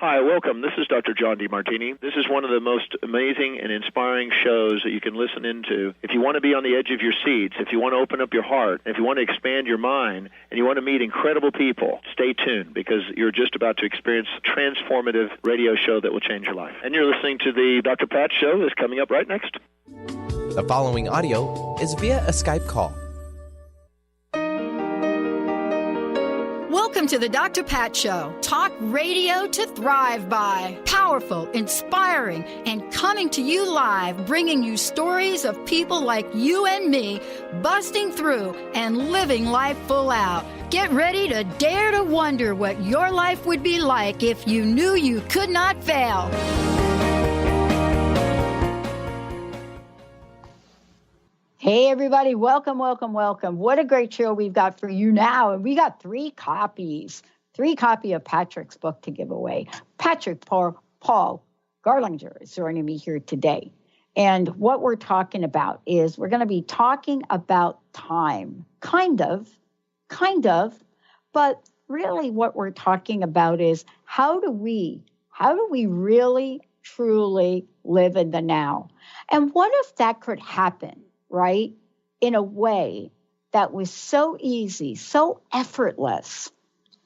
Hi, welcome. This is Dr. John DeMartini. This is one of the most amazing and inspiring shows that you can listen into. If you want to be on the edge of your seats, if you want to open up your heart, if you want to expand your mind, and you want to meet incredible people, stay tuned because you're just about to experience a transformative radio show that will change your life. And you're listening to the Dr. Pat Show that's coming up right next. The following audio is via a Skype call. Welcome to the Dr. Pat Show. Talk radio to thrive by. Powerful, inspiring, and coming to you live, bringing you stories of people like you and me, busting through and living life full out. Get ready to dare to wonder what your life would be like if you knew you could not fail. Hey, everybody. Welcome, welcome, welcome. What a great show we've got for you now. And we got three copies of Patrick's book to give away. Paul Garlinger is joining me here today. And what we're talking about is we're going to be talking about time. Kind of. But really what we're talking about is how do we really, truly live in the now? And what if that could happen? Right? In a way that was so easy, so effortless.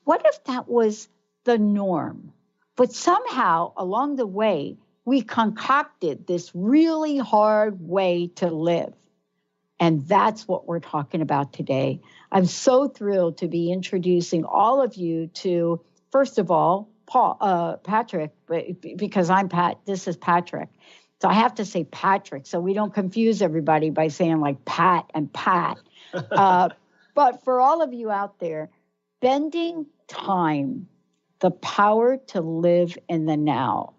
What if that was the norm? But somehow along the way, we concocted this really hard way to live. And that's what we're talking about today. I'm so thrilled to be introducing all of you to, first of all, Patrick, because I'm Pat, this is Patrick. So I have to say Patrick, so we don't confuse everybody by saying like Pat and Pat. But for all of you out there, bending time, the power to live in the now.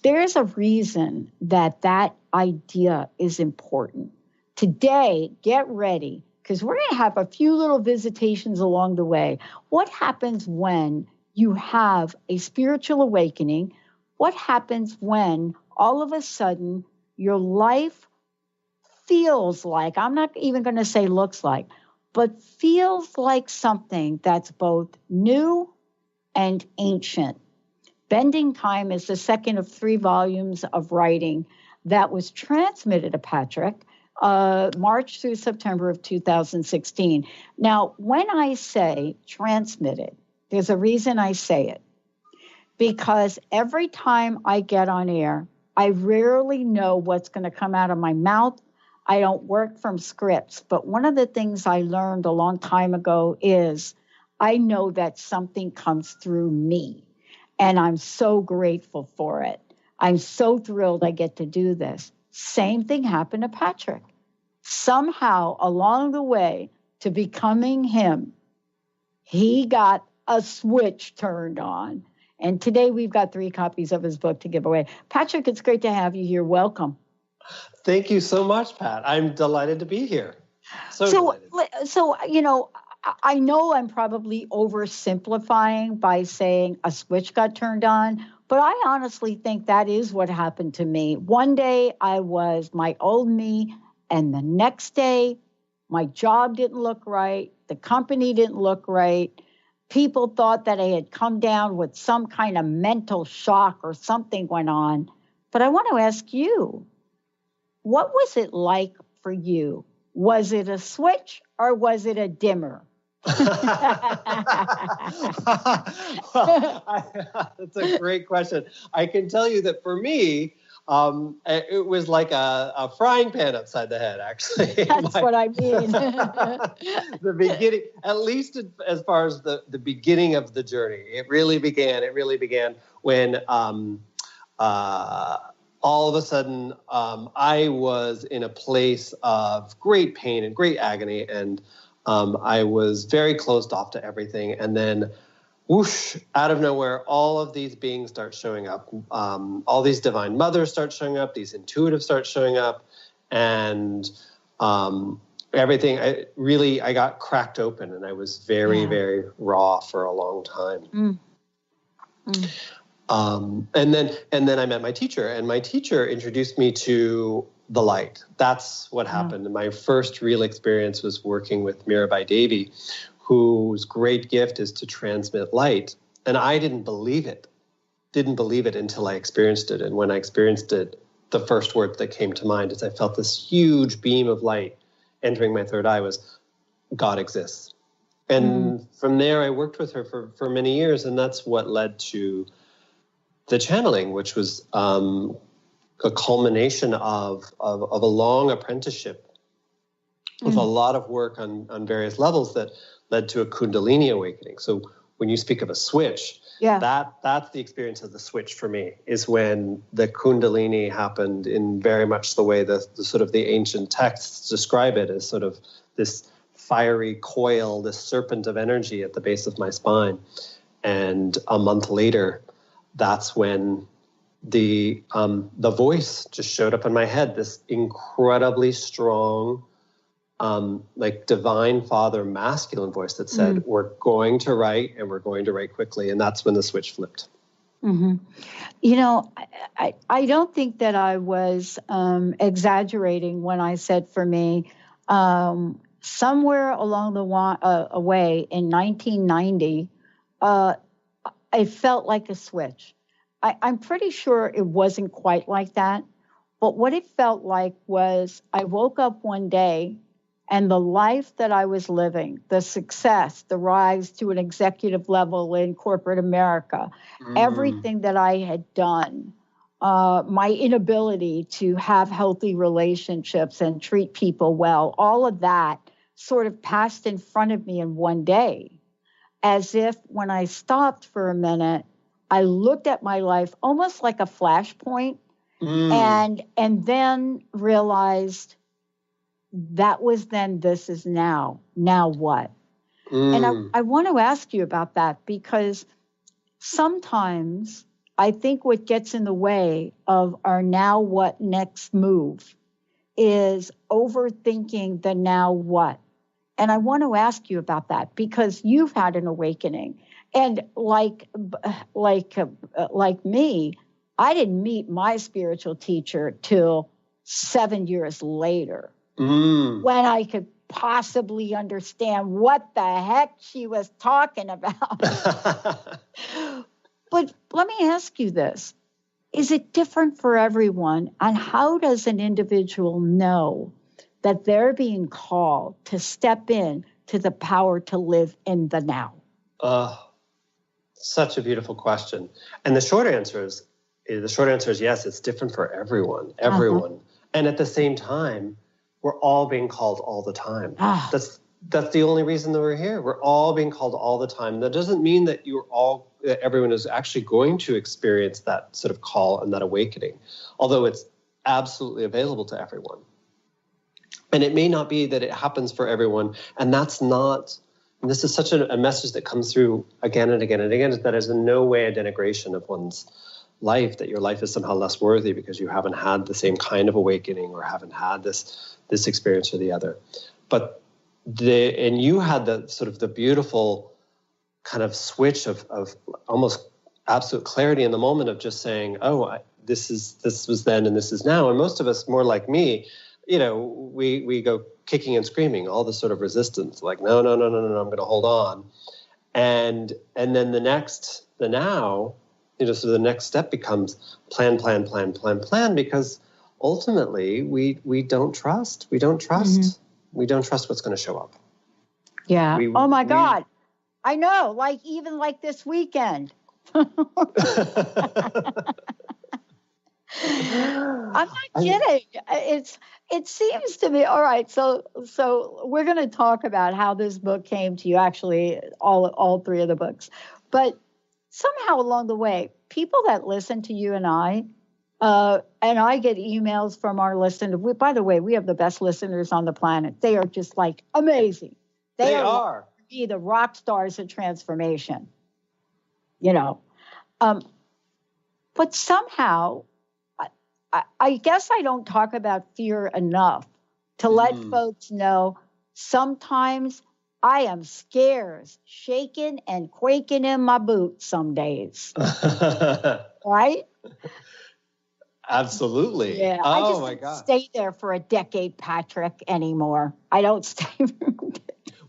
There's a reason that idea is important. Today, get ready, because we're going to have a few little visitations along the way. What happens when you have a spiritual awakening? What happens when all of a sudden, your life feels like, I'm not even going to say looks like, but feels like something that's both new and ancient. Bending Time is the second of 3 volumes of writing that was transmitted to Patrick March through September of 2016. Now, when I say transmitted, there's a reason I say it. Because every time I get on air, I rarely know what's going to come out of my mouth. I don't work from scripts. But one of the things I learned a long time ago is I know that something comes through me. And I'm so grateful for it. I'm so thrilled I get to do this. Same thing happened to Patrick. Somehow along the way to becoming him, he got a switch turned on. And today we've got 3 copies of his book to give away. Patrick, it's great to have you here. Welcome. Thank you so much, Pat. I'm delighted to be here. So delighted. So, you know, I know I'm probably oversimplifying by saying a switch got turned on, but I honestly think that is what happened to me. One day I was my old me, and the next day my job didn't look right. The company didn't look right. People thought that I had come down with some kind of mental shock or something went on. But I want to ask you, what was it like for you? Was it a switch or was it a dimmer? Well, that's a great question. I can tell you that for me, it was like a frying pan upside the head, actually. That's what I mean. The beginning, at least as far as the beginning of the journey, it really began when all of a sudden I was in a place of great pain and great agony, and I was very closed off to everything. And then whoosh, out of nowhere, all of these beings start showing up. All these divine mothers start showing up. These intuitives start showing up. And everything, I got cracked open, and I was very, very raw for a long time. And then I met my teacher, and my teacher introduced me to the light. That's what happened. And my first real experience was working with Mirabai Devi, whose great gift is to transmit light. And I didn't believe it. didn't believe it until I experienced it. And when I experienced it, the first word that came to mind as I felt this huge beam of light entering my third eye was, God exists. And from there, I worked with her for many years, and that's what led to the channeling, which was a culmination of a long apprenticeship with a lot of work on various levels that led to a Kundalini awakening. So when you speak of a switch, that's the experience of the switch for me, is when the Kundalini happened in very much the way the sort of the ancient texts describe it, as sort of this fiery coil, this serpent of energy at the base of my spine. And a month later, that's when the voice just showed up in my head, this incredibly strong, like divine father masculine voice that said, we're going to write, and we're going to write quickly. And that's when the switch flipped. Mm-hmm. You know, I don't think that I was exaggerating when I said, for me, somewhere along the way in 1990, it felt like a switch. I'm pretty sure it wasn't quite like that, but what it felt like was I woke up one day, and the life that I was living, the success, the rise to an executive level in corporate America, everything that I had done, my inability to have healthy relationships and treat people well, all of that sort of passed in front of me in one day, as if when I stopped for a minute, I looked at my life almost like a flashpoint, and then realized that was then, this is now. Now what? And I want to ask you about that, because sometimes I think what gets in the way of our now what next move is overthinking the now what. And I want to ask you about that, because you've had an awakening. And like me, I didn't meet my spiritual teacher till 7 years later, when I could possibly understand what the heck she was talking about. But let me ask you this. Is it different for everyone? And how does an individual know that they're being called to step in to the power to live in the now? Such a beautiful question. And the short answer is yes, it's different for everyone. And at the same time, we're all being called all the time. That's the only reason that we're here. We're all being called all the time. That doesn't mean that everyone is actually going to experience that sort of call and that awakening, although it's absolutely available to everyone. And it may not be that it happens for everyone. And that's not, and this is such a message that comes through again and again and again, is that is in no way a denigration of one's life, that your life is somehow less worthy because you haven't had the same kind of awakening or haven't had this experience or the other. But and you had the beautiful kind of switch of almost absolute clarity in the moment of just saying, this was then and this is now. And most of us, more like me, we go kicking and screaming, all this sort of resistance, like, no, I'm going to hold on. And then the now, so the next step becomes plan, because ultimately we don't trust. We don't trust what's going to show up. Yeah. Oh my God. I know. Even this weekend. I'm not kidding. It seems to me. All right. So we're going to talk about how this book came to you. Actually, all three of the books, but somehow along the way, people that listen to you and I get emails from our listeners. By the way, we have the best listeners on the planet. They are just amazing. They are the rock stars of transformation, But somehow, I guess I don't talk about fear enough to let folks know sometimes I am scared, shaking and quaking in my boots some days. Right? Absolutely. Yeah. I just don't stay there for a decade, Patrick, anymore. I don't stay.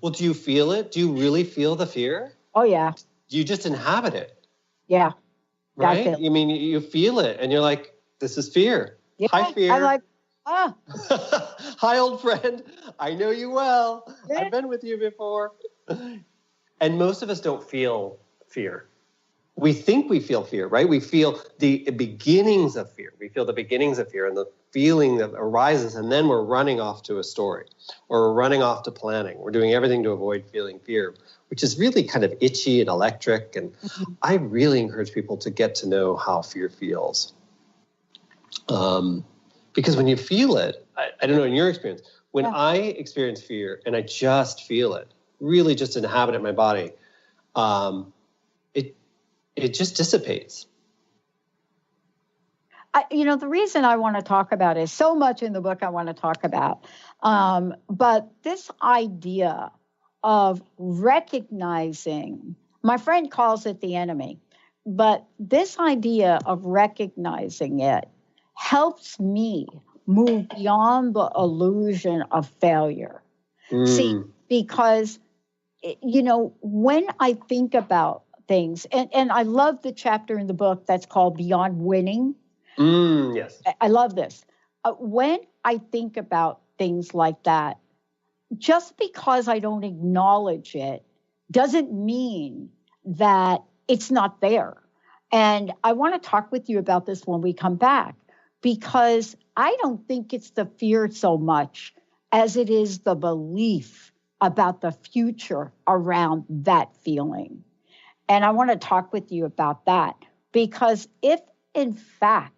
Well, do you feel it? Do you really feel the fear? Oh, yeah. You just inhabit it. Yeah. Right? I mean, you feel it and you're like, this is fear. Yeah, Hi, fear. I'm like, Hi, old friend. I know you well. Yeah. I've been with you before. And most of us don't feel fear. We think we feel fear, right? We feel the beginnings of fear. We feel the beginnings of fear and the feeling that arises, and then we're running off to a story or we're running off to planning. We're doing everything to avoid feeling fear, which is really kind of itchy and electric. And I really encourage people to get to know how fear feels. Because when you feel it, I don't know in your experience, when I experience fear and I just feel it, really just inhabit it in my body, it just dissipates. The reason I want to talk about is so much in the book I want to talk about. But this idea of recognizing, my friend calls it the enemy, but this idea of recognizing it helps me move beyond the illusion of failure. See, because, when I think about things, and I love the chapter in the book that's called Beyond Winning. Yes. I love this. When I think about things like that, just because I don't acknowledge it doesn't mean that it's not there. And I want to talk with you about this when we come back, because I don't think it's the fear so much as it is the belief about the future around that feeling. And I want to talk with you about that, because if in fact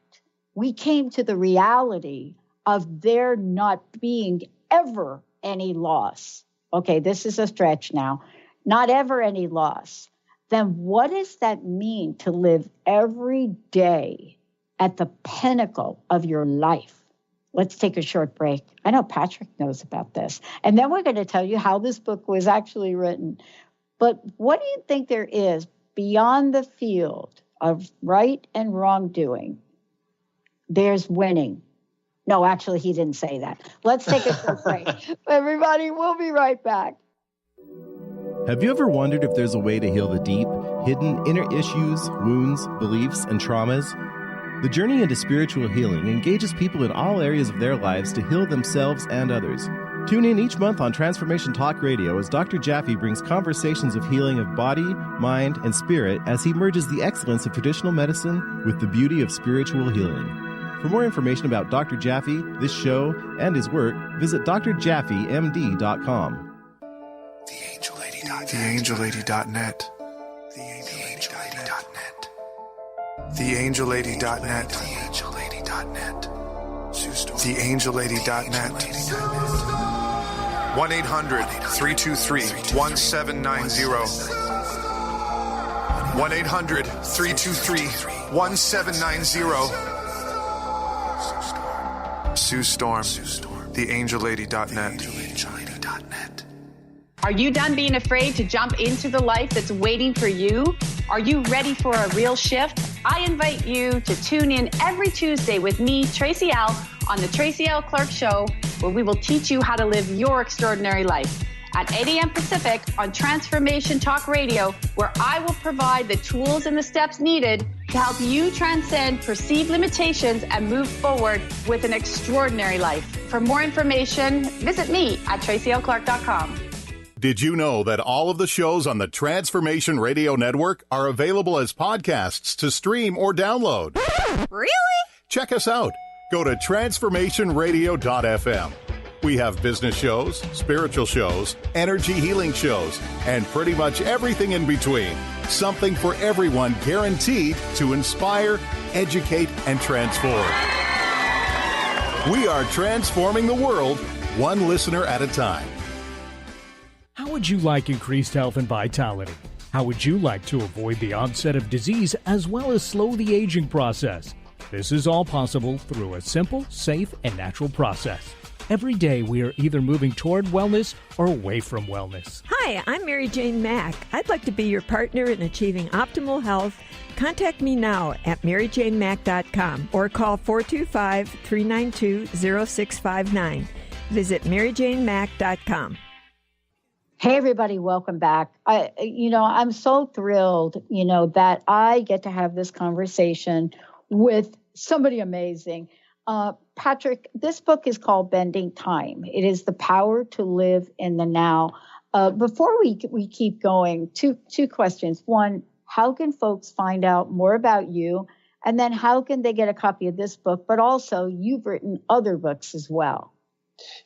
we came to the reality of there not being ever any loss, okay, this is a stretch now, not ever any loss, then what does that mean to live every day at the pinnacle of your life? Let's take a short break. I know Patrick knows about this. And then we're going to tell you how this book was actually written. But what do you think there is beyond the field of right and wrongdoing? There's winning. No, actually, he didn't say that. Let's take a short break. Everybody, we'll be right back. Have you ever wondered if there's a way to heal the deep, hidden inner issues, wounds, beliefs, and traumas? The journey into spiritual healing engages people in all areas of their lives to heal themselves and others. Tune in each month on Transformation Talk Radio as Dr. Jaffe brings conversations of healing of body, mind, and spirit as he merges the excellence of traditional medicine with the beauty of spiritual healing. For more information about Dr. Jaffe, this show, and his work, visit drjaffemd.com. TheAngelLady.net. TheAngelLady.net. TheAngelLady.net. 1-800-323-1790. 1-800-323-1790. Sue Storm. TheAngelLady.net. Are you done being afraid to jump into the life that's waiting for you? Are you ready for a real shift? I invite you to tune in every Tuesday with me, Tracy L., on the Tracy L. Clark Show, where we will teach you how to live your extraordinary life. At 8 a.m. Pacific on Transformation Talk Radio, where I will provide the tools and the steps needed to help you transcend perceived limitations and move forward with an extraordinary life. For more information, visit me at tracylclark.com. Did you know that all of the shows on the Transformation Radio Network are available as podcasts to stream or download? Really? Check us out. Go to transformationradio.fm. We have business shows, spiritual shows, energy healing shows, and pretty much everything in between. Something for everyone, guaranteed to inspire, educate, and transform. We are transforming the world, one listener at a time. How would you like increased health and vitality? How would you like to avoid the onset of disease as well as slow the aging process? This is all possible through a simple, safe, and natural process. Every day we are either moving toward wellness or away from wellness. Hi, I'm Mary Jane Mack. I'd like to be your partner in achieving optimal health. Contact me now at maryjanemack.com or call 425-392-0659. Visit maryjanemack.com. Hey, everybody, welcome back. I'm so thrilled, that I get to have this conversation with somebody amazing. Patrick, this book is called Bending Time. It is the power to live in the now. Before we keep going, two questions. One, how can folks find out more about you? And then how can they get a copy of this book? But also, you've written other books as well.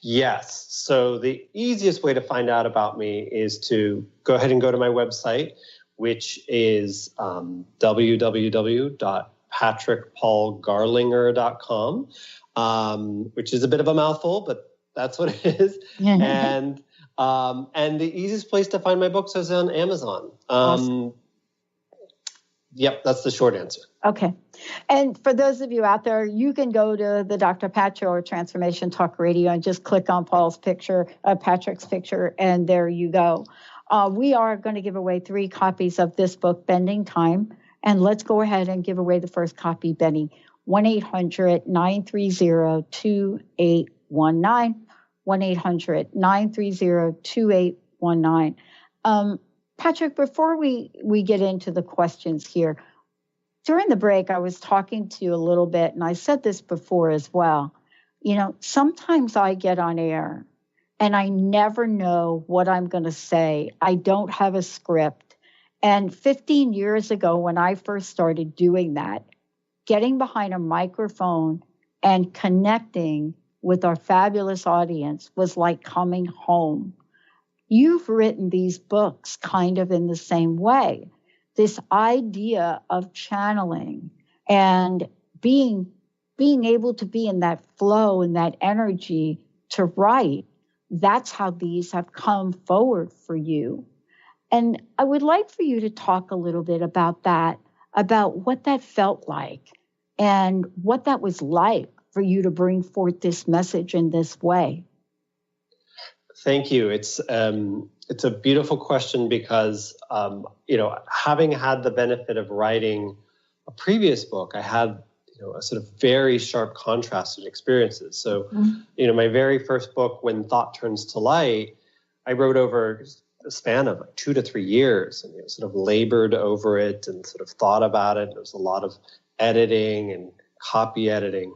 Yes. So the easiest way to find out about me is to go ahead and go to my website, which is www.patrickpaulgarlinger.com, which is a bit of a mouthful, but that's what it is. And the easiest place to find my books is on Amazon. Awesome. Yep, that's the short answer. Okay. And for those of you out there, you can go to the Dr. Pat Show or Transformation Talk Radio and just click on Paul's picture, Patrick's picture, and there you go. We are going to give away 3 copies of this book, Bending Time. And let's go ahead and give away the first copy, Benny. 1-800-930-2819. 1-800-930-2819. Patrick, before we get into the questions here, during the break, I was talking to you a little bit, and I said this before as well. Sometimes I get on air, and I never know what I'm going to say. I don't have a script. And 15 years ago, when I first started doing that, getting behind a microphone and connecting with our fabulous audience was like coming home. You've written these books kind of in the same way. This idea of channeling and being able to be in that flow and that energy to write, that's how these have come forward for you. And I would like for you to talk a little bit about that, about what that felt like and what that was like for you to bring forth this message in this way. Thank you. It's a beautiful question because, having had the benefit of writing a previous book, I had, a sort of very sharp contrasted experiences. So, my very first book, When Thought Turns to Light, I wrote over a span of 2 to 3 years and sort of labored over it and sort of thought about it. There was a lot of editing and copy editing.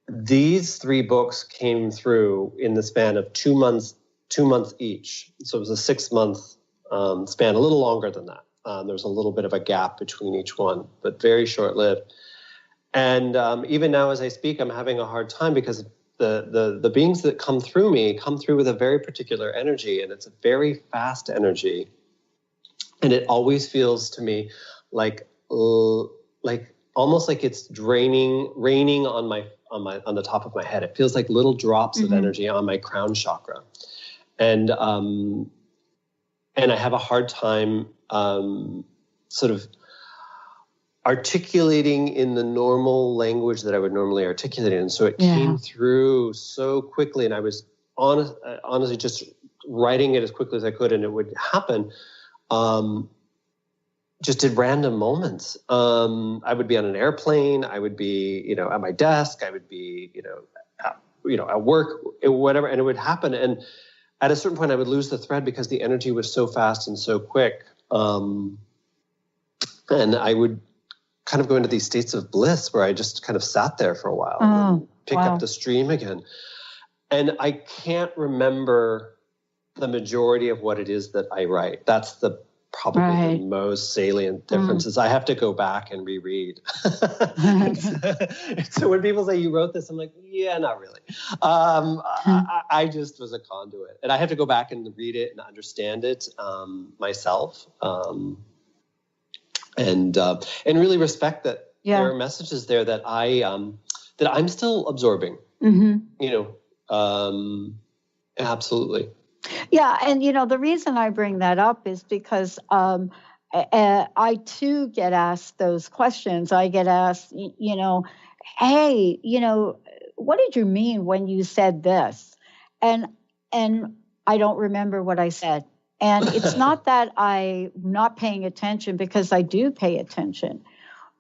These 3 books came through in the span of 2 months each. So it was a 6-month span, a little longer than that. There was a little bit of a gap between each one, but very short-lived. And even now as I speak, I'm having a hard time because the beings that come through me come through with a very particular energy, and it's a very fast energy. And it always feels to me like almost like it's raining on the top of my head. It feels like little drops of energy on my crown chakra. And I have a hard time sort of articulating in the normal language that I would normally articulate in. So it came through so quickly, and I was honestly just writing it as quickly as I could, and it would happen just at random moments. I would be on an airplane. I would be, at my desk. I would be, at work, whatever, and it would happen. And at a certain point, I would lose the thread because the energy was so fast and so quick. And I would kind of go into these states of bliss where I just kind of sat there for a while and pick up the stream again. And I can't remember the majority of what it is that I write. That's probably the most salient differences. I have to go back and reread. So when people say you wrote this, I'm like, yeah, not really. I just was a conduit, and I have to go back and read it and understand it myself, and really respect that there are messages there that I'm still absorbing. Absolutely. Yeah. And, the reason I bring that up is because I too get asked those questions. I get asked, hey, what did you mean when you said this? And I don't remember what I said. And it's not that I'm not paying attention, because I do pay attention.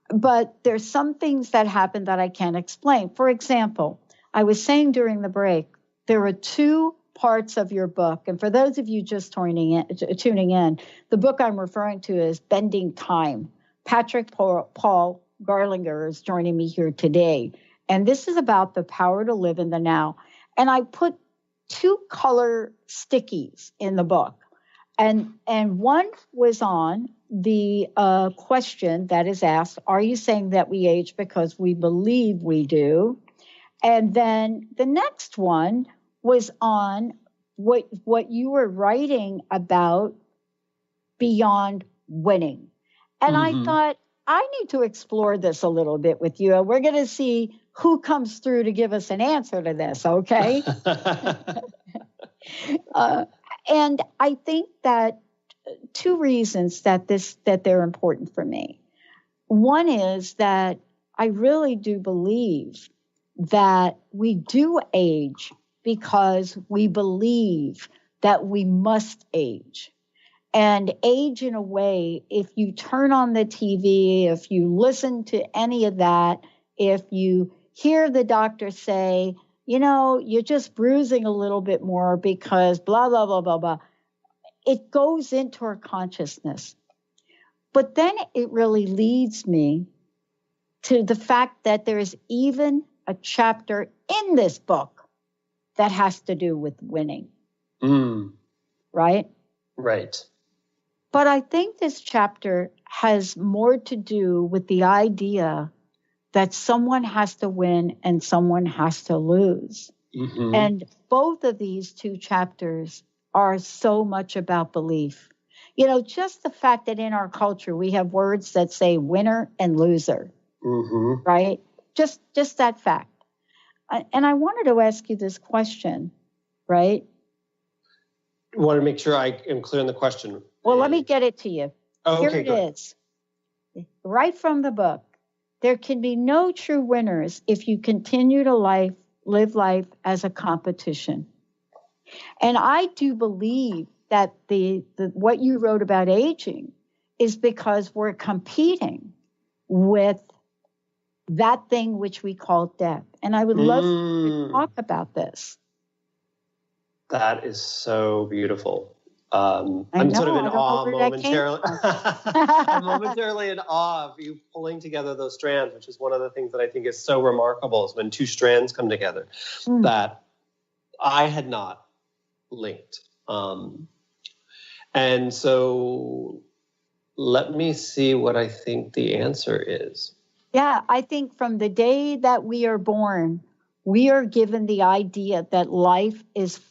But there's some things that happen that I can't explain. For example, I was saying during the break, there are 2 parts of your book. And for those of you just tuning in, the book I'm referring to is Bending Time. Patrick Paul Garlinger is joining me here today. And this is about the power to live in the now. And I put 2 color stickies in the book. And one was on the question that is asked, are you saying that we age because we believe we do? And then the next one was on what you were writing about beyond winning. And I thought, I need to explore this a little bit with you. We're going to see who comes through to give us an answer to this, okay? And I think that 2 reasons that they're important for me. One is that I really do believe that we do age because we believe that we must age. And age in a way, if you turn on the TV, if you listen to any of that, if you hear the doctor say, you're just bruising a little bit more because blah, blah, blah, blah, blah, it goes into our consciousness. But then it really leads me to the fact that there's even a chapter in this book that has to do with winning. Right? Right. But I think this chapter has more to do with the idea that someone has to win and someone has to lose. And both of these 2 chapters are so much about belief. Just the fact that in our culture we have words that say winner and loser, right? Just that fact. And I wanted to ask you this question, right? I want to make sure I am clear on the question. Well, let me get it to you. Oh, Here okay, it is. Right from the book. There can be no true winners if you continue to live life as a competition. And I do believe that the what you wrote about aging is because we're competing with that thing which we call death. And I would love to talk about this. That is so beautiful. I'm sort of in awe momentarily. I'm momentarily in awe of you pulling together those strands, which is one of the things that I think is so remarkable is when 2 strands come together that I had not linked. And so let me see what I think the answer is. Yeah, I think from the day that we are born, we are given the idea that life is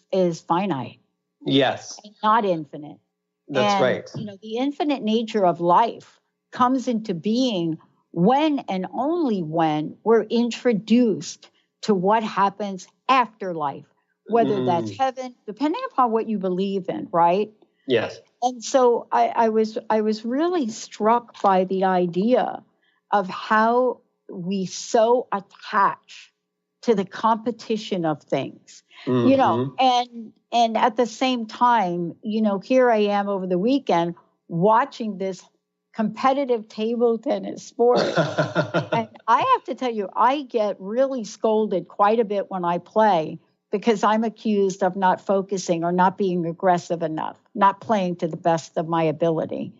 finite. Yes. And not infinite. That's right. The infinite nature of life comes into being when and only when we're introduced to what happens after life, whether that's heaven, depending upon what you believe in, right? Yes. And so I was really struck by the idea of how we so attach to the competition of things, and at the same time, here I am over the weekend watching this competitive table tennis sport. And I have to tell you, I get really scolded quite a bit when I play because I'm accused of not focusing or not being aggressive enough, not playing to the best of my ability.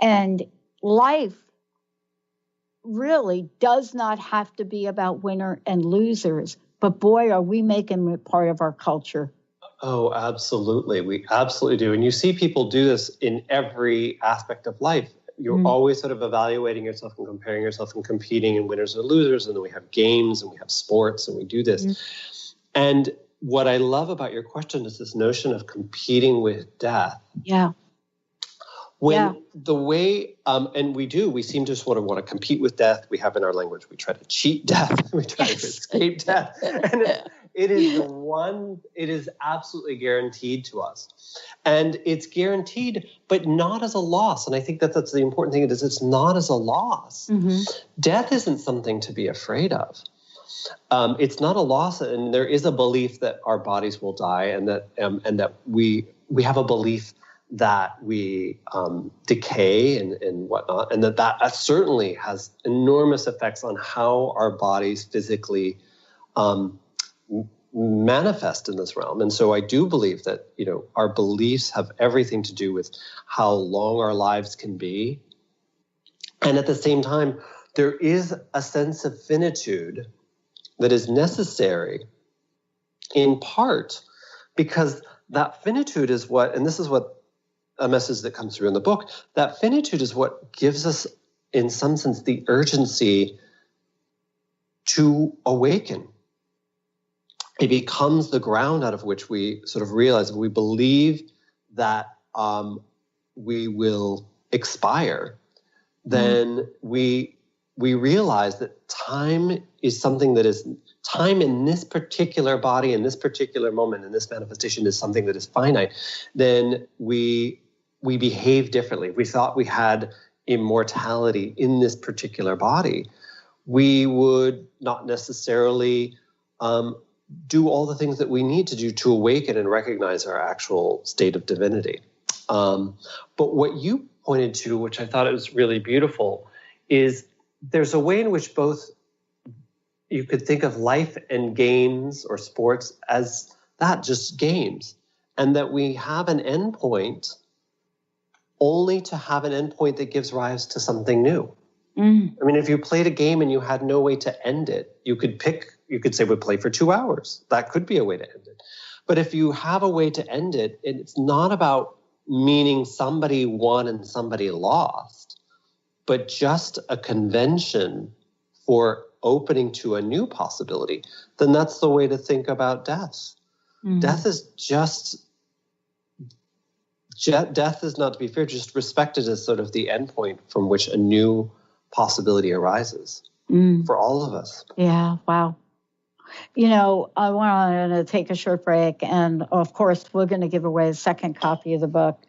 And life really does not have to be about winner and losers, but boy, are we making it part of our culture. Oh, absolutely. We absolutely do. And you see people do this in every aspect of life. You're always sort of evaluating yourself and comparing yourself and competing in winners and losers. And then we have games and we have sports and we do this. And what I love about your question is this notion of competing with death. Yeah. The way, and we seem to sort of want to compete with death. We have in our language, we try to cheat death. We try to escape death. And it is absolutely guaranteed to us. And it's guaranteed, but not as a loss. And I think that's the important thing is it's not as a loss. Death isn't something to be afraid of. It's not a loss. And there is a belief that our bodies will die and that we have a belief that we decay and whatnot, and that certainly has enormous effects on how our bodies physically manifest in this realm. And so I do believe that, our beliefs have everything to do with how long our lives can be. And at the same time, there is a sense of finitude that is necessary in part because that finitude is what, and this is what a message that comes through in the book, that finitude is what gives us, in some sense, the urgency to awaken. It becomes the ground out of which we sort of realize, we believe that we will expire, then we realize that time is something that is, time in this particular body, in this particular moment, in this manifestation is something that is finite, then we behave differently. If we thought we had immortality in this particular body, we would not necessarily do all the things that we need to do to awaken and recognize our actual state of divinity. But what you pointed to, which I thought it was really beautiful, is there's a way in which both you could think of life and games or sports as that, just games, and that we have an endpoint only to have an endpoint that gives rise to something new. I mean, if you played a game and you had no way to end it, you could say we'd play for 2 hours. That could be a way to end it. But if you have a way to end it, it's not about meaning somebody won and somebody lost, but just a convention for opening to a new possibility, then that's the way to think about death. Death is death is not to be feared, just respected as sort of the endpoint from which a new possibility arises for all of us. Yeah, wow. I want to take a short break, and of course, we're going to give away a second copy of the book.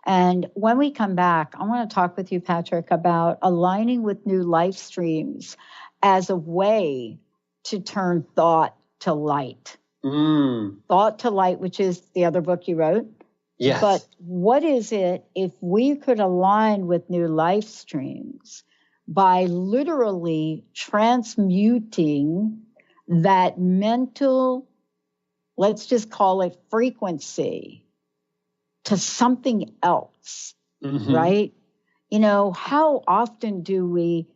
And when we come back, I want to talk with you, Patrick, about aligning with new life streams as a way to turn thought to light. Thought to Light, which is the other book you wrote. Yes. But what is it if we could align with new life streams by literally transmuting that mental, let's just call it frequency, to something else, right? How often do we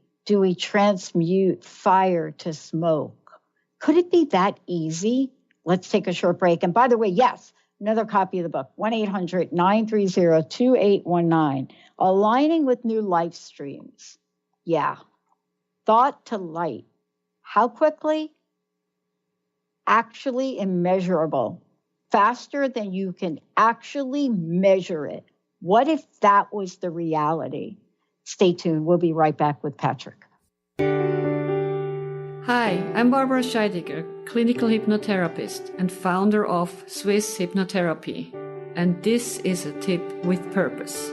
transmute fire to smoke? Could it be that easy? Let's take a short break. And by the way, yes, another copy of the book, 1-800-930-2819, Aligning with New Life Streams. Yeah. Thought to light. How quickly? Actually immeasurable. Faster than you can actually measure it. What if that was the reality? Stay tuned. We'll be right back with Patrick. Hi, I'm Barbara Scheidegger, clinical hypnotherapist and founder of Swiss Hypnotherapy. And this is a tip with purpose.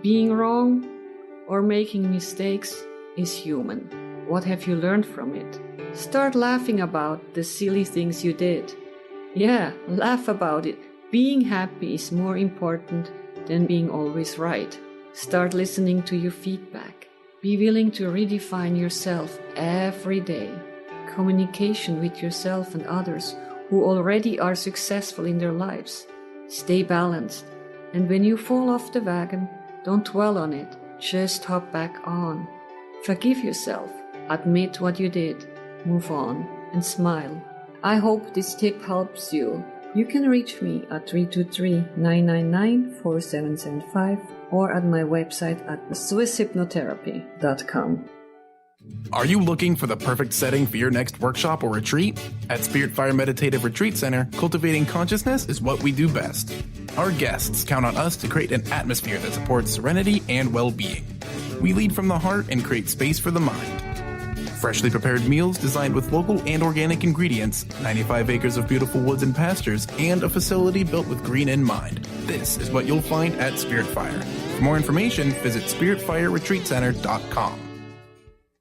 Being wrong or making mistakes is human. What have you learned from it? Start laughing about the silly things you did. Yeah, laugh about it. Being happy is more important than being always right. Start listening to your feedback. Be willing to redefine yourself every day. Communication with yourself and others who already are successful in their lives. Stay balanced. And when you fall off the wagon, don't dwell on it. Just hop back on. Forgive yourself. Admit what you did. Move on and smile. I hope this tip helps you. You can reach me at 323-999-4775 or at my website at swisshypnotherapy.com. Are you looking for the perfect setting for your next workshop or retreat? At Spirit Fire Meditative Retreat Center, cultivating consciousness is what we do best. Our guests count on us to create an atmosphere that supports serenity and well-being. We lead from the heart and create space for the mind. Freshly prepared meals designed with local and organic ingredients, 95 acres of beautiful woods and pastures, and a facility built with green in mind. This is what you'll find at Spirit Fire. For more information, visit spiritfireretreatcenter.com.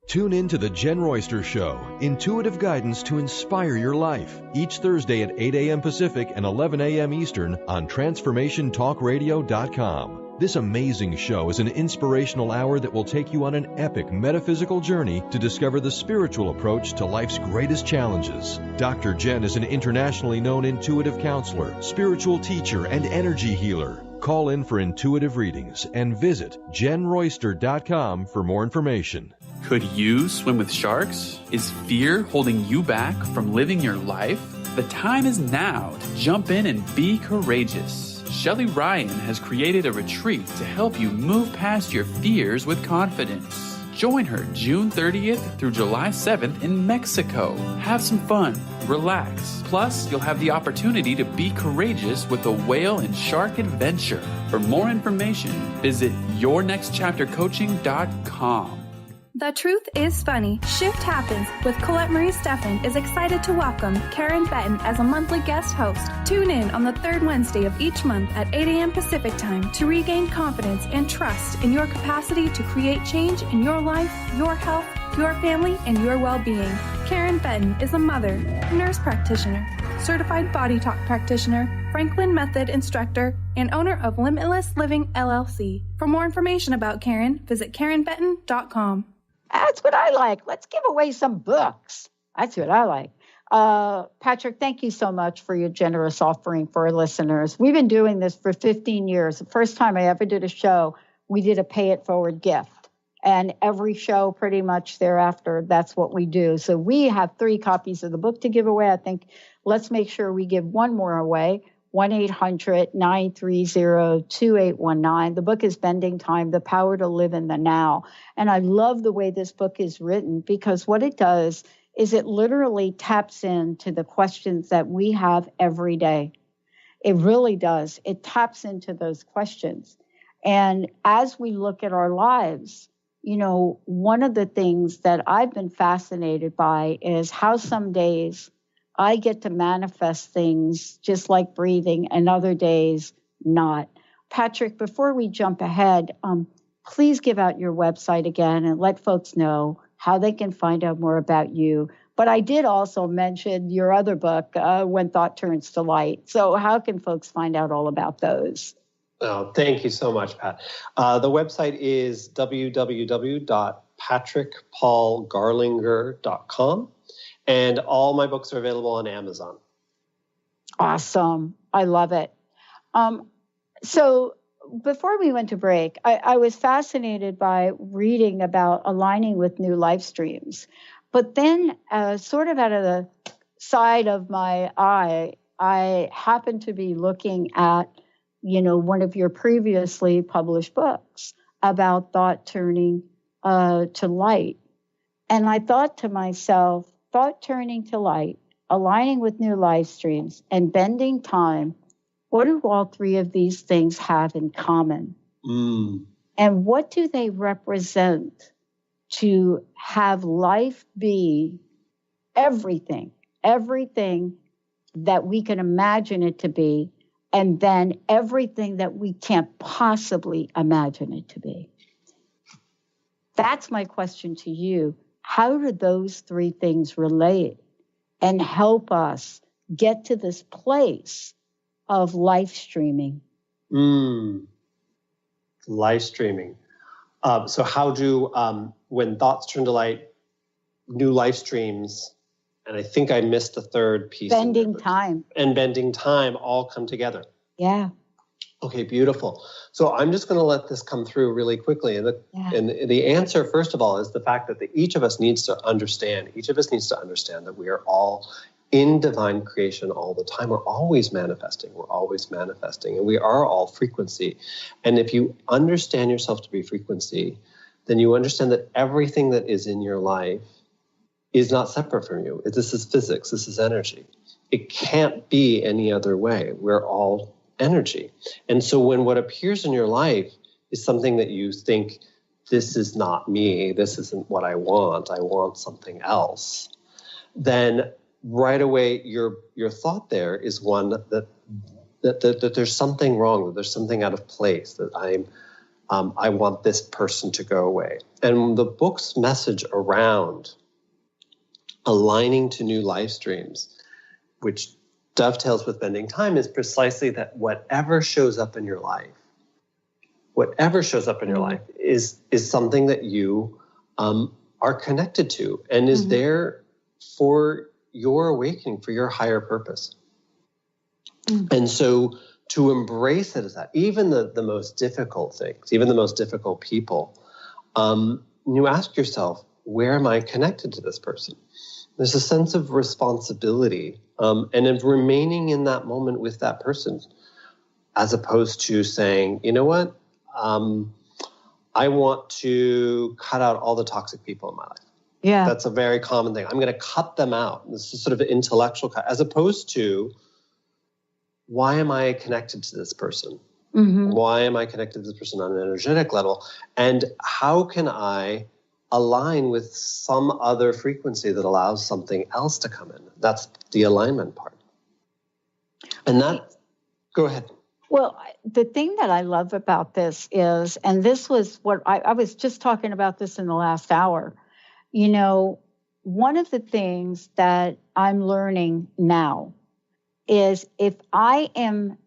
Tune in to The Jen Royster Show, intuitive guidance to inspire your life, each Thursday at 8 a.m. Pacific and 11 a.m. Eastern on TransformationTalkRadio.com. This amazing show is an inspirational hour that will take you on an epic metaphysical journey to discover the spiritual approach to life's greatest challenges. Dr. Jen is an internationally known intuitive counselor, spiritual teacher, and energy healer. Call in for intuitive readings and visit jenroyster.com for more information. Could you swim with sharks? Is fear holding you back from living your life? The time is now to jump in and be courageous. Shelley Ryan has created a retreat to help you move past your fears with confidence. Join her June 30th through July 7th in Mexico. Have some fun, relax. Plus, you'll have the opportunity to be courageous with a whale and shark adventure. For more information, visit yournextchaptercoaching.com. The Truth is Funny. Shift Happens with Colette Marie Steffen is excited to welcome Karen Benton as a monthly guest host. Tune in on the third Wednesday of each month at 8 a.m. Pacific Time to regain confidence and trust in your capacity to create change in your life, your health, your family, and your well-being. Karen Benton is a mother, nurse practitioner, certified body talk practitioner, Franklin Method instructor, and owner of Limitless Living LLC. For more information about Karen, visit KarenBenton.com. That's what I like. Let's give away some books. That's what I like. Patrick, thank you so much for your generous offering for our listeners. We've been doing this for 15 years. The first time I ever did a show, we did a pay it forward gift. And every show pretty much thereafter, that's what we do. So we have 3 copies of the book to give away. I think let's make sure we give one more away. 1-800-930-2819. The book is Bending Time, The Power to Live in the Now. And I love the way this book is written because what it does is it literally taps into the questions that we have every day. It really does. It taps into those questions. And as we look at our lives, you know, one of the things that I've been fascinated by is how some days I get to manifest things just like breathing and other days not. Patrick, before we jump ahead, please give out your website again and let folks know how they can find out more about you. But I did also mention your other book, When Thought Turns to Light. So how can folks find out all about those? Oh, thank you so much, Pat. The website is www.patrickpaulgarlinger.com. And all my books are available on Amazon. Awesome. I love it. So before we went to break, I was fascinated by reading about aligning with new life streams. But then sort of out of the side of my eye, I happened to be looking at, you know, one of your previously published books about thought turning to light. And I thought to myself, thought turning to light, aligning with new life streams, and bending time, what do all 3 of these things have in common? And what do they represent to have life be everything that we can imagine it to be, and then everything that we can't possibly imagine it to be? That's my question to you. How do those 3 things relate and help us get to this place of life streaming? Life streaming. So how do, when thoughts turn to light, new life streams, and I think I missed the third piece. Bending time. And bending time all come together. Yeah. Okay, beautiful. So I'm just going to let this come through really quickly. And the answer, first of all, is the fact that each of us needs to understand that we are all in divine creation all the time. We're always manifesting. And we are all frequency. And if you understand yourself to be frequency, then you understand that everything that is in your life is not separate from you. This is physics. This is energy. It can't be any other way. We're all energy. And so when what appears in your life is something that you think, this is not me, this isn't what I want something else, then right away your thought there is one that there's something wrong, that there's something out of place, that I want this person to go away. And the book's message around aligning to new life streams, which dovetails with bending time, is precisely that whatever shows up in your life, whatever shows up in your life is something that you are connected to and is there for your awakening, for your higher purpose. And so to embrace it as that, even the most difficult things, even the most difficult people, you ask yourself, where am I connected to this person? There's a sense of responsibility and of remaining in that moment with that person, as opposed to saying, you know what, I want to cut out all the toxic people in my life. Yeah. That's a very common thing. I'm going to cut them out. This is sort of an intellectual cut, as opposed to, why am I connected to this person? Why am I connected to this person on an energetic level? And how can I align with some other frequency that allows something else to come in? That's the alignment part. And that, go ahead. Well, the thing that I love about this is, and this was what I was just talking about this in the last hour, you know, one of the things that I'm learning now is if I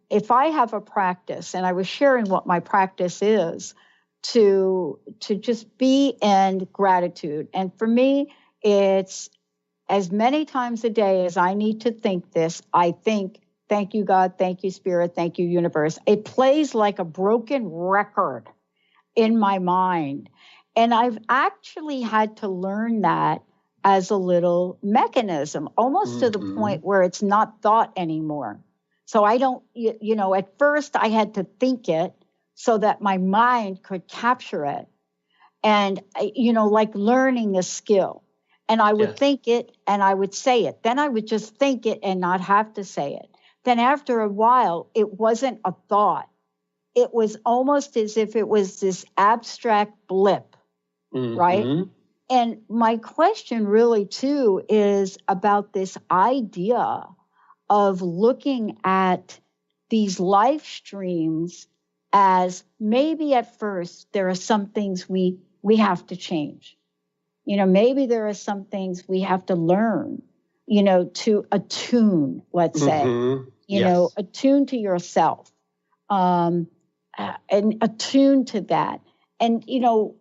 have a practice, and I was sharing what my practice is, to just be in gratitude. And for me, it's as many times a day as I need to think this, I think, thank you, God, thank you, Spirit, thank you, universe. It plays like a broken record in my mind. And I've actually had to learn that as a little mechanism, almost to the point where it's not thought anymore. So I don't, you know, at first I had to think it so that my mind could capture it. And, you know, like learning a skill. And I would think it and I would say it. Then I would just think it and not have to say it. Then after a while, it wasn't a thought. It was almost as if it was this abstract blip, right? And my question really, too, is about this idea of looking at these life streams as maybe at first there are some things we have to change. You know, maybe there are some things we have to learn, you know, to attune, let's say, you know, attune to yourself and attune to that. And, you know,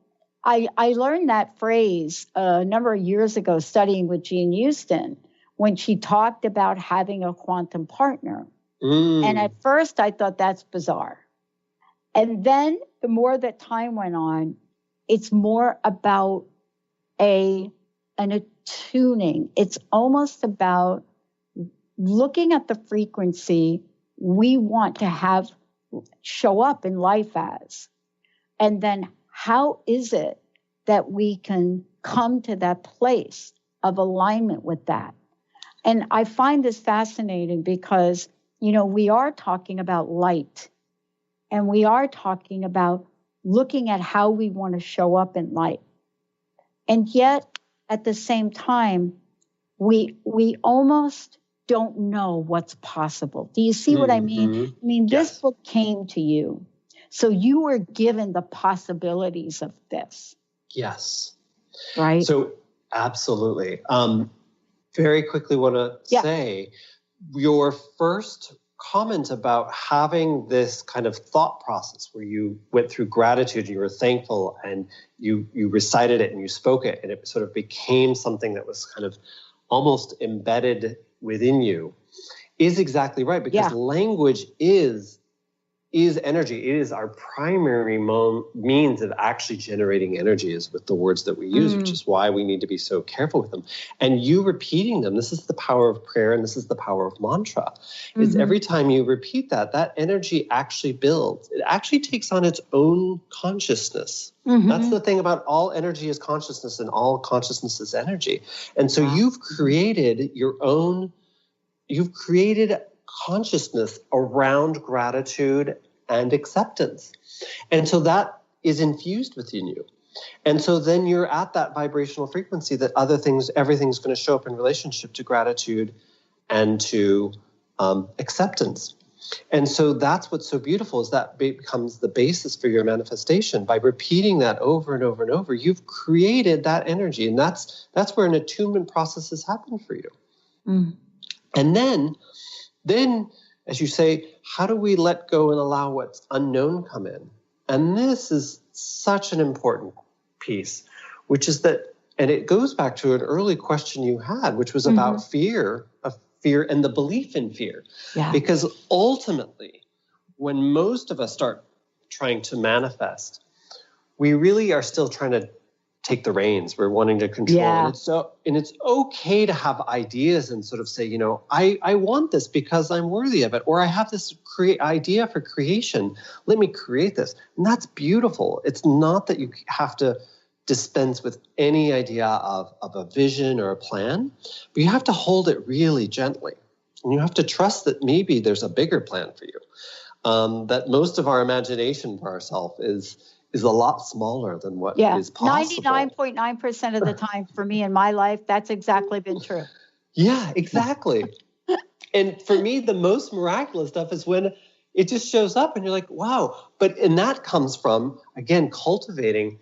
I learned that phrase a number of years ago studying with Jean Houston when she talked about having a quantum partner. And at first I thought that's bizarre. And then the more that time went on, it's more about an attuning. It's almost about looking at the frequency we want to have show up in life as. And then how is it that we can come to that place of alignment with that? And I find this fascinating because, you know, we are talking about light and we are talking about looking at how we want to show up in light. And yet, at the same time, we almost don't know what's possible. Do you see what I mean? I mean, this book came to you. So you were given the possibilities of this. Yes. Right? So absolutely. Very quickly want to say your first comment about having this kind of thought process where you went through gratitude and you were thankful and you recited it and you spoke it and it sort of became something that was kind of almost embedded within you is exactly right, because language is energy. It is our primary means of actually generating energy is with the words that we use, which is why we need to be so careful with them. And you repeating them, this is the power of prayer and this is the power of mantra, is every time you repeat that, that energy actually builds. It actually takes on its own consciousness. That's the thing about all energy is consciousness and all consciousness is energy. And so you've created your own, you've created consciousness around gratitude and acceptance. And so that is infused within you. And so then you're at that vibrational frequency that everything's going to show up in relationship to gratitude and to acceptance. And so that's what's so beautiful is that becomes the basis for your manifestation. By repeating that over and over and over, you've created that energy. And that's where an attunement process has happened for you. And then, as you say, how do we let go and allow what's unknown come in? And this is such an important piece, which is that, and it goes back to an early question you had, which was about fear and the belief in fear. Yeah. Because ultimately, when most of us start trying to manifest, we really are still trying to take the reins. We're wanting to control. Yeah. And it's okay to have ideas and sort of say, you know, I want this because I'm worthy of it, or I have this idea for creation. Let me create this. And that's beautiful. It's not that you have to dispense with any idea of a vision or a plan, but you have to hold it really gently. And you have to trust that maybe there's a bigger plan for you. That most of our imagination for ourselves is a lot smaller than what is possible. 99.9% of the time for me in my life, that's exactly been true. Yeah, exactly. And for me, the most miraculous stuff is when it just shows up and you're like, wow. And that comes from, again, cultivating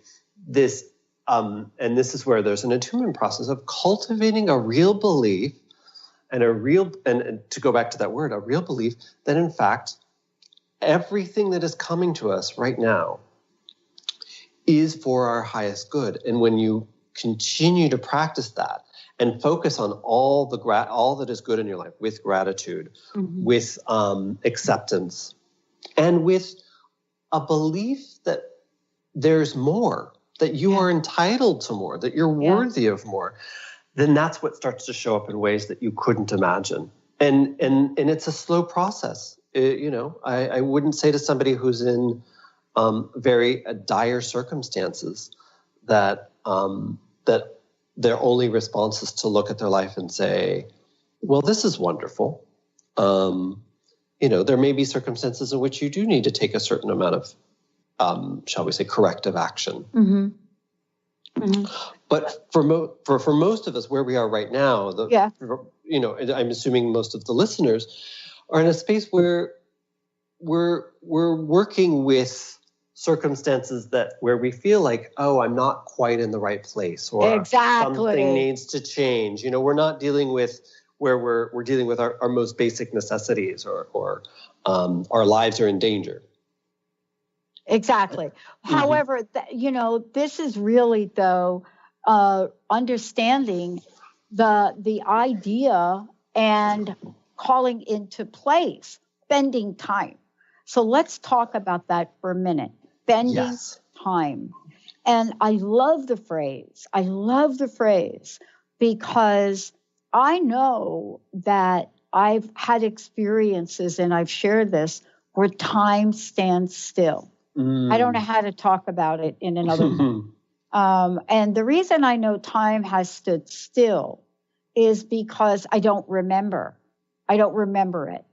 this, and this is where there's an attunement process of cultivating a real belief and to go back to that word, a real belief that in fact, everything that is coming to us right now is for our highest good. And when you continue to practice that and focus on all that is good in your life with gratitude, with acceptance, and with a belief that there's more, that you are entitled to more, that you're worthy of more, then that's what starts to show up in ways that you couldn't imagine. And it's a slow process. I wouldn't say to somebody who's in very dire circumstances that their only response is to look at their life and say, well, this is wonderful. There may be circumstances in which you do need to take a certain amount of, shall we say, corrective action. But for most of us, where we are right now, I'm assuming most of the listeners are in a space where we're working with circumstances where we feel like, oh, I'm not quite in the right place, or something needs to change. We're not dealing with where we're dealing with our most basic necessities, or our lives are in danger. Exactly. However, this is really, though, understanding the idea and calling into place bending time. So let's talk about that for a minute. Bending time. And I love the phrase. Because I know that I've had experiences, and I've shared this, where time stands still. I don't know how to talk about it in another way. And the reason I know time has stood still is because I don't remember. I don't remember it.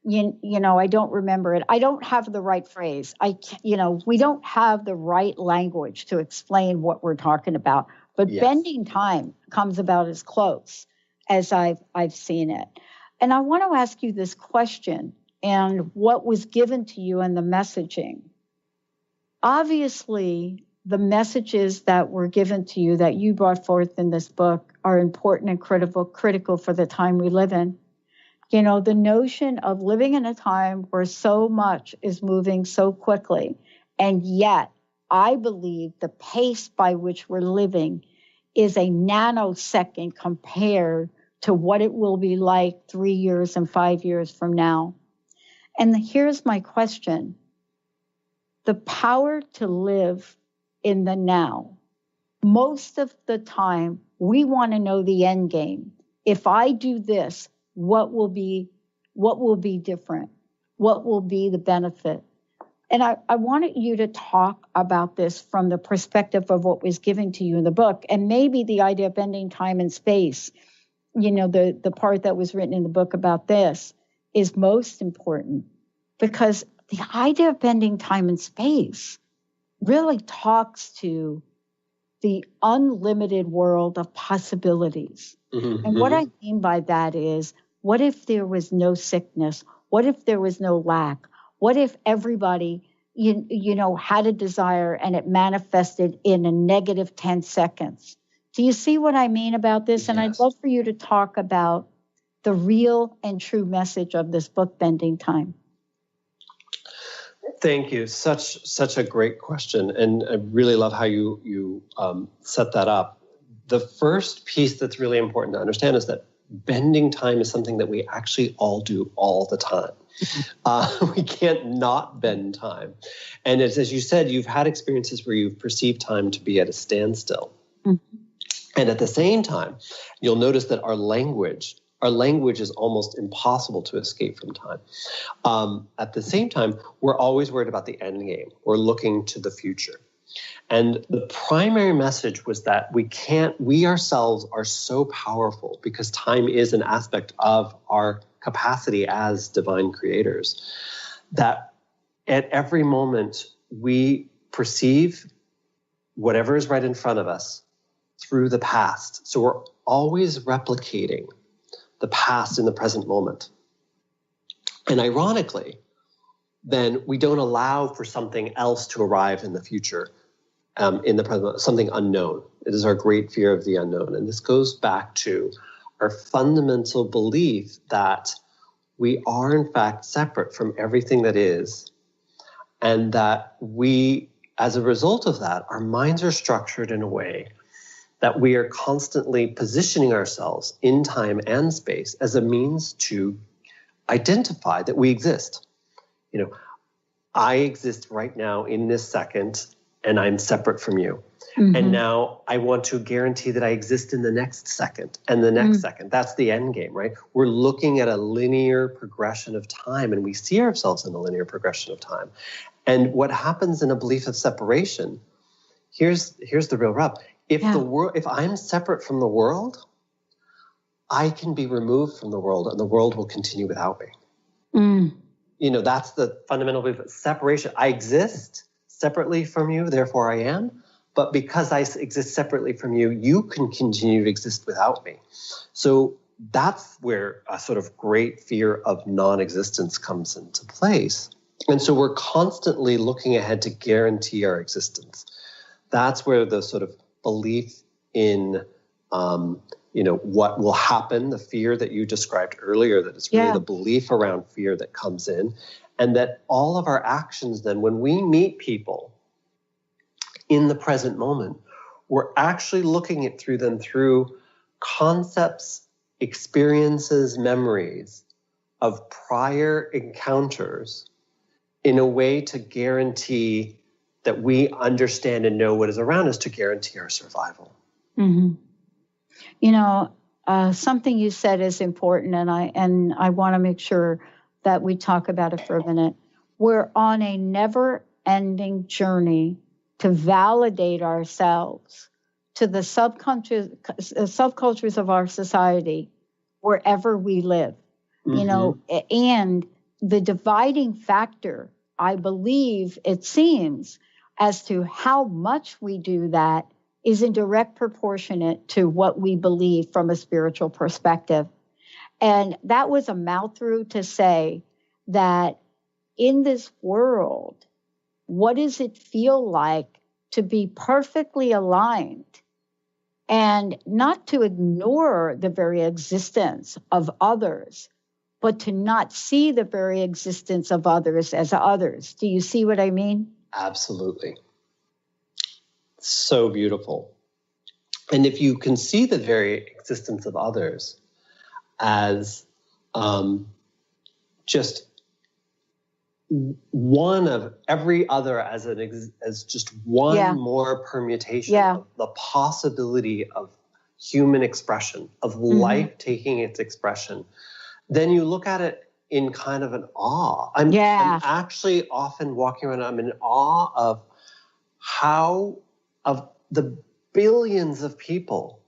I don't remember it. I don't have the right phrase. We don't have the right language to explain what we're talking about. But bending time comes about as close as I've seen it. And I want to ask you this question, and what was given to you in the messaging. Obviously, the messages that were given to you that you brought forth in this book are important and critical for the time we live in. The notion of living in a time where so much is moving so quickly, and yet I believe the pace by which we're living is a nanosecond compared to what it will be like 3 years and 5 years from now. And here's my question. The power to live in the now. Most of the time, we want to know the end game. If I do this, what will be different? What will be the benefit? And I wanted you to talk about this from the perspective of what was given to you in the book, and maybe the idea of bending time and space. The part that was written in the book about this is most important, because the idea of bending time and space really talks to the unlimited world of possibilities. And what I mean by that is, what if there was no sickness? What if there was no lack? What if everybody, had a desire and it manifested in a negative 10 seconds? Do you see what I mean about this? And I'd love for you to talk about the real and true message of this book, Bending Time. Thank you. Such a great question. And I really love how you set that up. The first piece that's really important to understand is that bending time is something that we actually all do all the time. We can't not bend time. And as you said, you've had experiences where you've perceived time to be at a standstill. Mm-hmm. And at the same time, you'll notice that our language is almost impossible to escape from time. At the same time, we're always worried about the end game. We're looking to the future. And the primary message was that we ourselves are so powerful because time is an aspect of our capacity as divine creators, that at every moment we perceive whatever is right in front of us through the past. So we're always replicating the past in the present moment. And ironically, then we don't allow for something else to arrive in the future, in the present, something unknown. It is our great fear of the unknown. And this goes back to our fundamental belief that we are in fact separate from everything that is, and that we, as a result of that, our minds are structured in a way that we are constantly positioning ourselves in time and space as a means to identify that we exist. I exist right now in this second, and I'm separate from you. Mm-hmm. And now I want to guarantee that I exist in the next second and the next second. That's the end game, right? We're looking at a linear progression of time, and we see ourselves in a linear progression of time. And what happens in a belief of separation, here's the real rub. If I'm separate from the world, I can be removed from the world, and the world will continue without me. Mm. That's the fundamental belief of separation. I exist separately from you, therefore I am. But because I exist separately from you, you can continue to exist without me. So that's where a sort of great fear of non-existence comes into place. And so we're constantly looking ahead to guarantee our existence. That's where the sort of belief in, what will happen, the fear that you described earlier, that it's really the belief around fear that comes in, and that all of our actions then, when we meet people in the present moment, we're actually looking at them through concepts, experiences, memories of prior encounters in a way to guarantee that we understand and know what is around us, to guarantee our survival. Mm-hmm. Something you said is important, and I want to make sure that we talk about it for a minute. We're on a never-ending journey to validate ourselves to the subcultures of our society wherever we live. Mm-hmm. And the dividing factor, I believe, it seems, as to how much we do that is in direct proportionate to what we believe from a spiritual perspective. And that was a mouth-through to say that in this world, what does it feel like to be perfectly aligned and not to ignore the very existence of others, but to not see the very existence of others as others? Do you see what I mean? Absolutely. So beautiful. And if you can see the very existence of others as just one of every other, as just one more permutation of the possibility of human expression, of life taking its expression, then you look at it in kind of an awe. I'm actually often walking around, I'm in awe of the billions of people,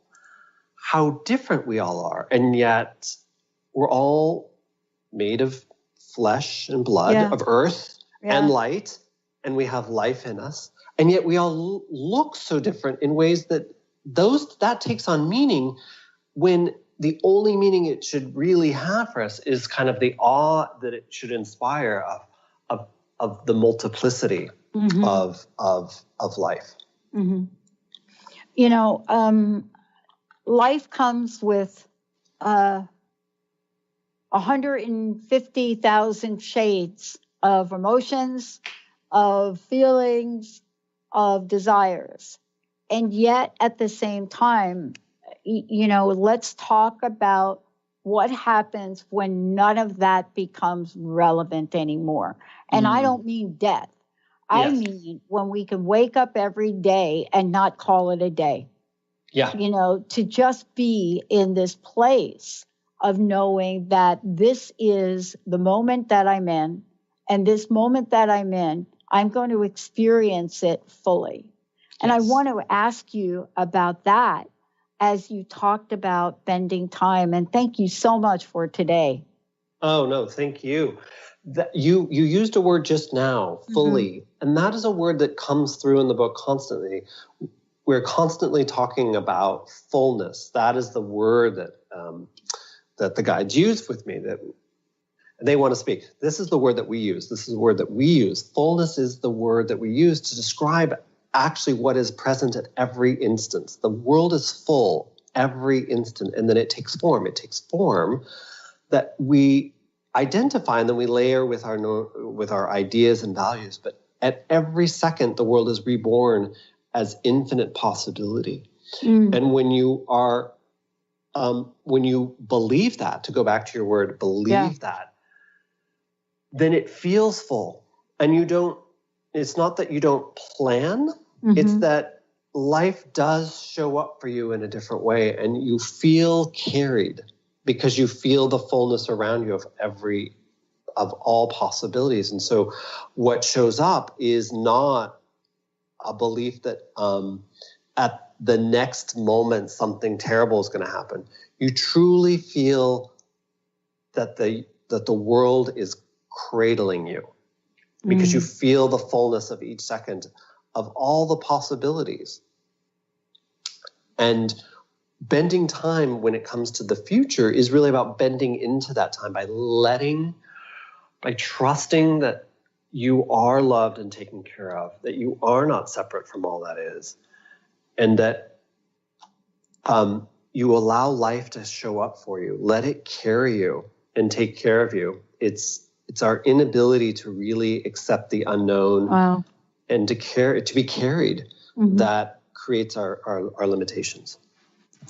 how different we all are. And yet we're all made of flesh and blood, of earth and light, and we have life in us. And yet we all look so different in ways that takes on meaning, when the only meaning it should really have for us is kind of the awe that it should inspire of the multiplicity of life. Mm-hmm. Life comes with 150,000 shades of emotions, of feelings, of desires. And yet at the same time, let's talk about what happens when none of that becomes relevant anymore. And I don't mean death. I mean when we can wake up every day and not call it a day. Yeah. To just be in this place of knowing that this is the moment that I'm in, and this moment that I'm in, I'm going to experience it fully. And I want to ask you about that as you talked about bending time. And thank you so much for today. Oh, no, thank you. You used a word just now, fully, and that is a word that comes through in the book constantly. We're constantly talking about fullness. That is the word that the guides use with me, that they want to speak. This is the word that we use. This is the word that we use. Fullness is the word that we use to describe actually what is present at every instance. The world is full every instant, and then it takes form. It takes form that we identify and then we layer with our ideas and values. But at every second, the world is reborn as infinite possibility. And when you are, when you believe that, to go back to your word, believe that, then it feels full. And it's not that you don't plan, it's that life does show up for you in a different way, and you feel carried because you feel the fullness around you of all possibilities. And so what shows up is not a belief that at the next moment something terrible is going to happen. You truly feel that the world is cradling you because you feel the fullness of each second of all the possibilities. And bending time when it comes to the future is really about bending into that time by trusting that you are loved and taken care of, that you are not separate from all that is, and that you allow life to show up for you. Let it carry you and take care of you. It's our inability to really accept the unknown and to be carried that creates our limitations.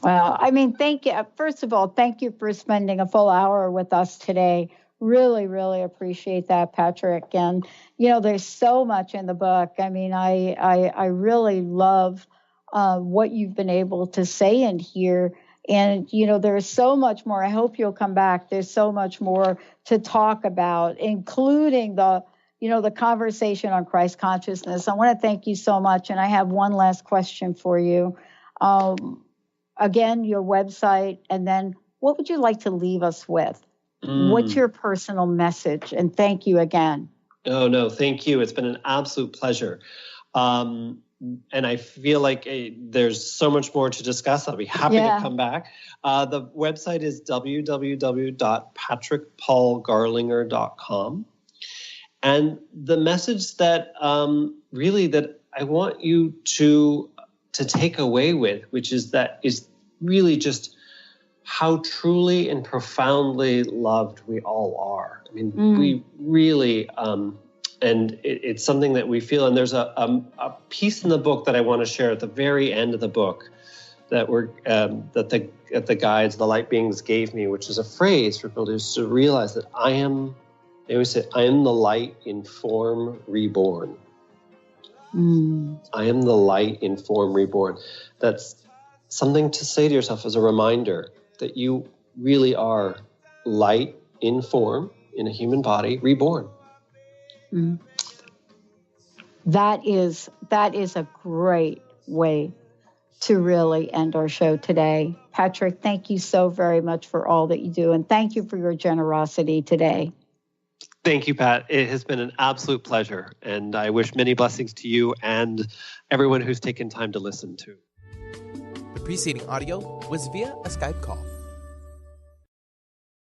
Well, I mean, thank you. First of all, thank you for spending a full hour with us today. Really, really appreciate that, Patrick. And, there's so much in the book. I mean, I really love what you've been able to say in here. And, there's so much more. I hope you'll come back. There's so much more to talk about, including the conversation on Christ consciousness. I want to thank you so much. And I have one last question for you. Again, your website, and then what would you like to leave us with? What's your personal message? And thank you again. Oh, no, thank you. It's been an absolute pleasure. And I feel like there's so much more to discuss. I'll be happy to come back. The website is www.patrickpaulgarlinger.com. And the message that that I want you to take away with, which is really just how truly and profoundly loved we all are. I mean, we really, and it's something that we feel. And there's a piece in the book that I want to share at the very end of the book that the guides, the light beings gave me, which is a phrase for people to realize that I am the light in form reborn. I am the light in form reborn. That's something to say to yourself as a reminder that you really are light in form in a human body reborn. That is a great way to really end our show today. Patrick, thank you so very much for all that you do, and thank you for your generosity today. Thank you, Pat. It has been an absolute pleasure, and I wish many blessings to you and everyone who's taken time to listen to. The preceding audio was via a Skype call.